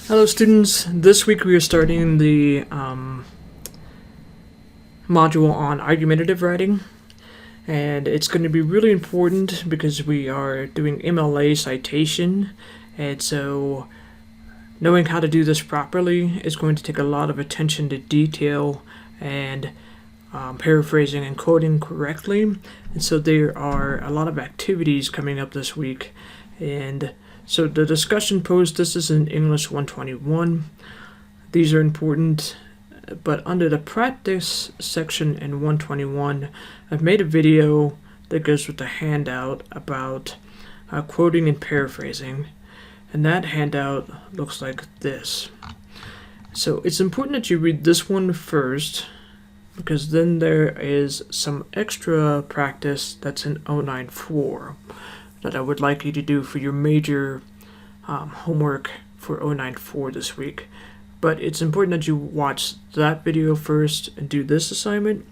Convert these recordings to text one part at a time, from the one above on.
Hello students, this week we are starting the module on argumentative writing, and it's going to be really important because we are doing MLA citation, and so knowing how to do this properly is going to take a lot of attention to detail and paraphrasing and quoting correctly, and so there are a lot of activities coming up this week. And so the discussion post, this is in English 121. These are important, but under the practice section in 121, I've made a video that goes with the handout about quoting and paraphrasing. And that handout looks like this. So it's important that you read this one first, because then there is some extra practice that's in 094. That I would like you to do for your major homework for 094 this week. But it's important that you watch that video first and do this assignment,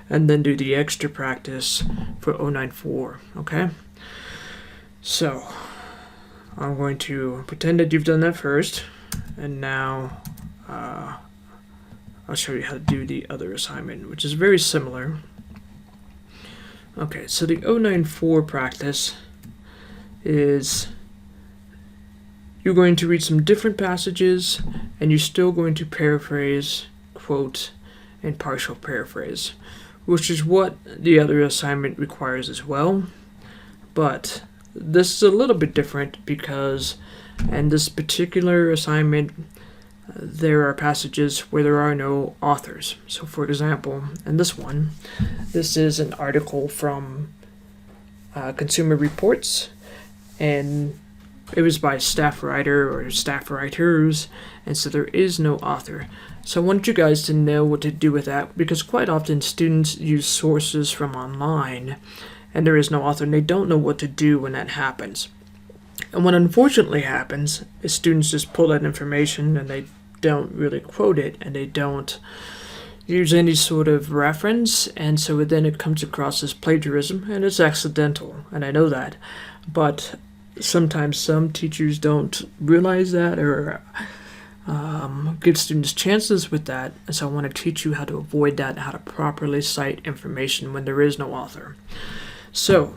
and then do the extra practice for 094, okay? So, I'm going to pretend that you've done that first, and now I'll show you how to do the other assignment, which is very similar. Okay, so the 094 practice is you're going to read some different passages, and you're still going to paraphrase, quote, and partial paraphrase, which is what the other assignment requires as well. But this is a little bit different because in this particular assignment, there are passages where there are no authors. So for example, in this one, this is an article from Consumer Reports, and it was by a staff writer or staff writers, and so there is no author. So I want you guys to know what to do with that, because quite often students use sources from online and there is no author, and they don't know what to do when that happens. And what unfortunately happens is students just pull that information and they don't really quote it, and they don't use any sort of reference, and so then it comes across as plagiarism, and it's accidental, and I know that. But sometimes some teachers don't realize that or give students chances with that, and so I want to teach you how to avoid that and how to properly cite information when there is no author. So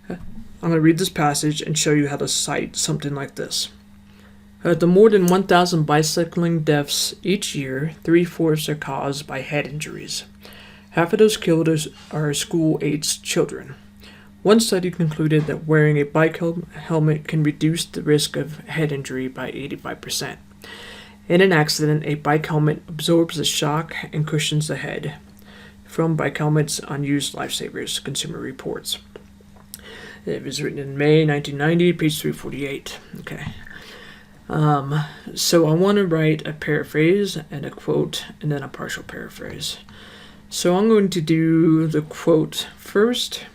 I'm going to read this passage and show you how to cite something like this. The more than 1,000 bicycling deaths each year, 3/4 are caused by head injuries. Half of those killed are school-aged children. One study concluded that wearing a bike helmet can reduce the risk of head injury by 85%. In an accident, a bike helmet absorbs the shock and cushions the head. From Bike Helmets, Unused Lifesavers, Consumer Reports. It was written in May 1990, page 348. Okay. So I want to write a paraphrase and a quote and then a partial paraphrase. So I'm going to do the quote first.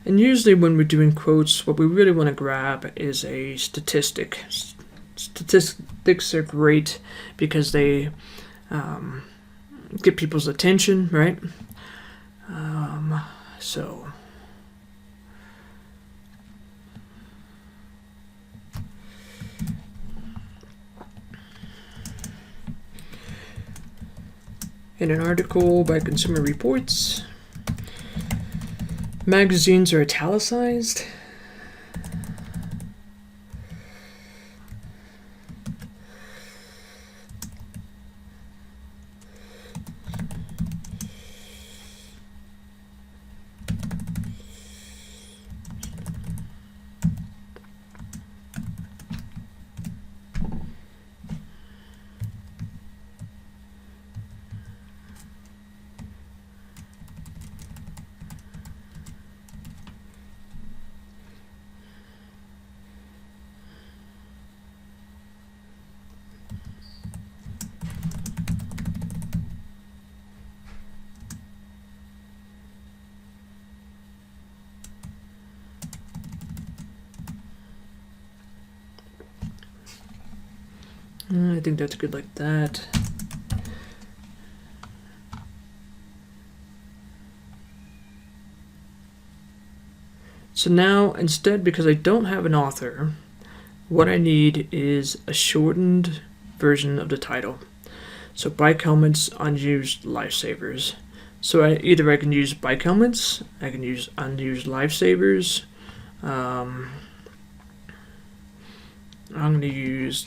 And usually when we're doing quotes, what we really want to grab is a statistic. Statistics are great because they get people's attention, right? So in an article by Consumer Reports, magazines are italicized. I think that's good like that. So now, instead, because I don't have an author, what I need is a shortened version of the title. So bike helmets, unused lifesavers. So I can use bike helmets, I can use unused lifesavers. I'm going to use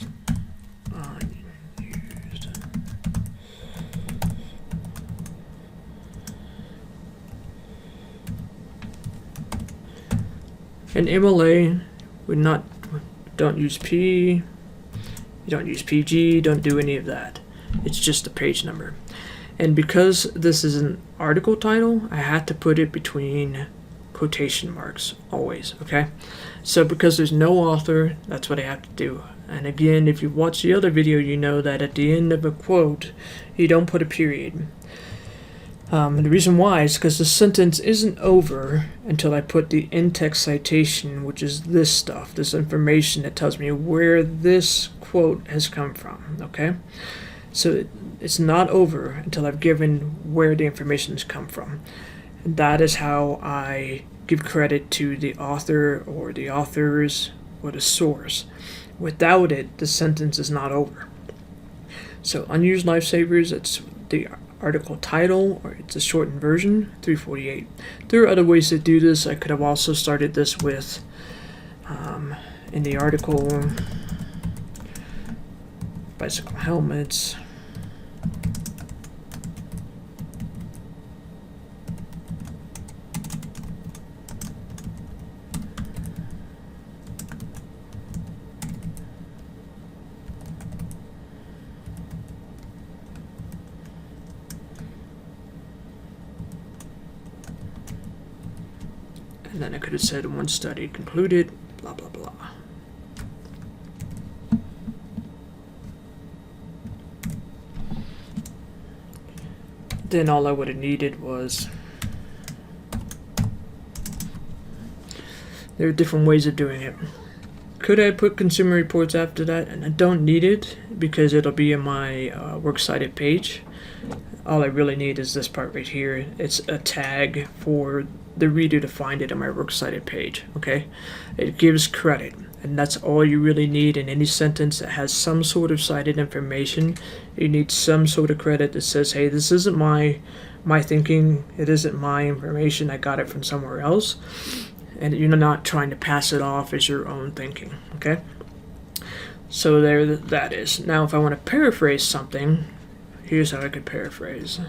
unused. In MLA, don't use P, you don't use PG, don't do any of that. It's just the page number. And because this is an article title, I had to put it between quotation marks always, okay? So because there's no author, that's what I have to do. And again, if you watch the other video, you know that at the end of a quote, you don't put a period. And the reason why is because the sentence isn't over until I put the in-text citation, which is this stuff, this information that tells me where this quote has come from, okay? So it's not over until I've given where the information has come from. And that is how I give credit to the author or the authors or the source. Without it, the sentence is not over. So unused lifesavers, it's the article title, or it's a shortened version, 348. There are other ways to do this. I could have also started this with, in the article, bicycle helmets. And then I could have said one study concluded, blah, blah, blah. Then all I would have needed was, there are different ways of doing it. Could I put consumer reports after that? And I don't need it because it'll be in my works cited page. All I really need is this part right here. It's a tag for the reader to find it on my works cited page, okay? It gives credit, and that's all you really need in any sentence that has some sort of cited information. You need some sort of credit that says, hey, this isn't my thinking, it isn't my information, I got it from somewhere else, and you're not trying to pass it off as your own thinking, okay? So there that is. Now if I want to paraphrase something, here's how I could paraphrase.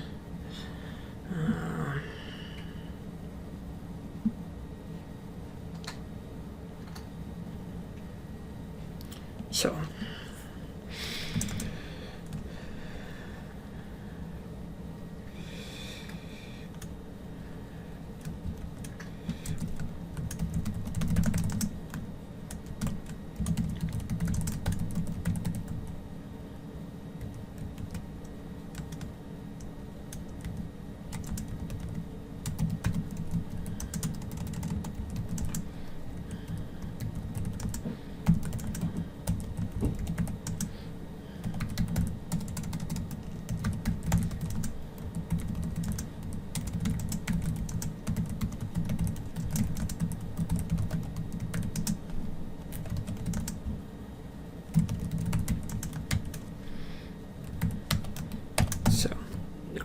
So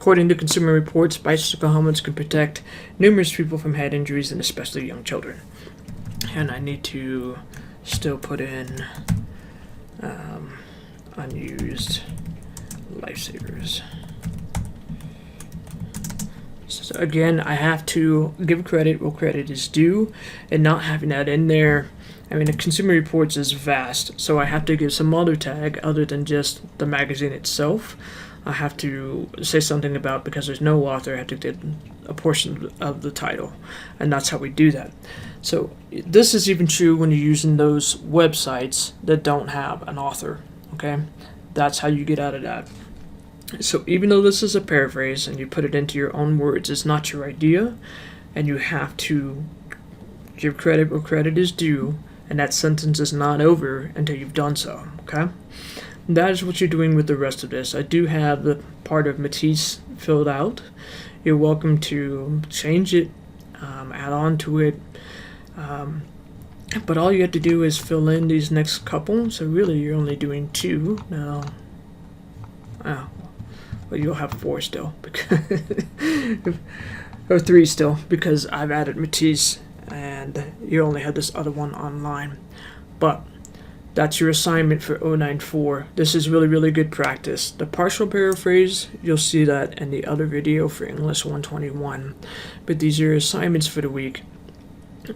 according to Consumer Reports, bicycle helmets can protect numerous people from head injuries and especially young children. And I need to still put in unused lifesavers. So again, I have to give credit where credit is due, and not having that in there. I mean, the Consumer Reports is vast, so I have to give some other tag other than just the magazine itself. I have to say something about, because there's no author, I have to get a portion of the title, and that's how we do that. So this is even true when you're using those websites that don't have an author, okay? That's how you get out of that. So even though this is a paraphrase and you put it into your own words, it's not your idea, and you have to give credit where credit is due, and that sentence is not over until you've done so, okay? That is what you're doing with the rest of this. I do have the part of Matisse filled out. You're welcome to change it, add on to it. But all you have to do is fill in these next couple. So really, you're only doing 2 now. Oh, well, you'll have 4 still, because or 3 still, because I've added Matisse, and you only had this other one online. But that's your assignment for 094. This is really, really good practice. The partial paraphrase, you'll see that in the other video for English 121. But these are your assignments for the week.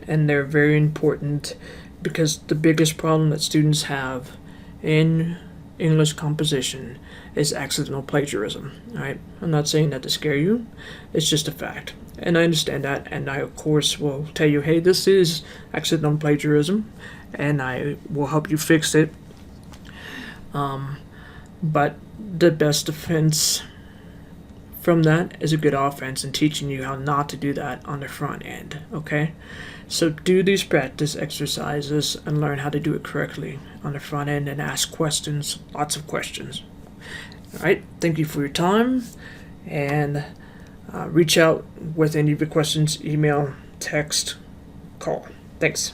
And they're very important because the biggest problem that students have in English composition is accidental plagiarism. All right, I'm not saying that to scare you. It's just a fact. And I understand that. And I, of course, will tell you, hey, this is accidental plagiarism. And I will help you fix it. But the best defense from that is a good offense and teaching you how not to do that on the front end, okay? So do these practice exercises and learn how to do it correctly on the front end and ask questions, lots of questions. All right, thank you for your time, and reach out with any of your questions, email, text, call. Thanks.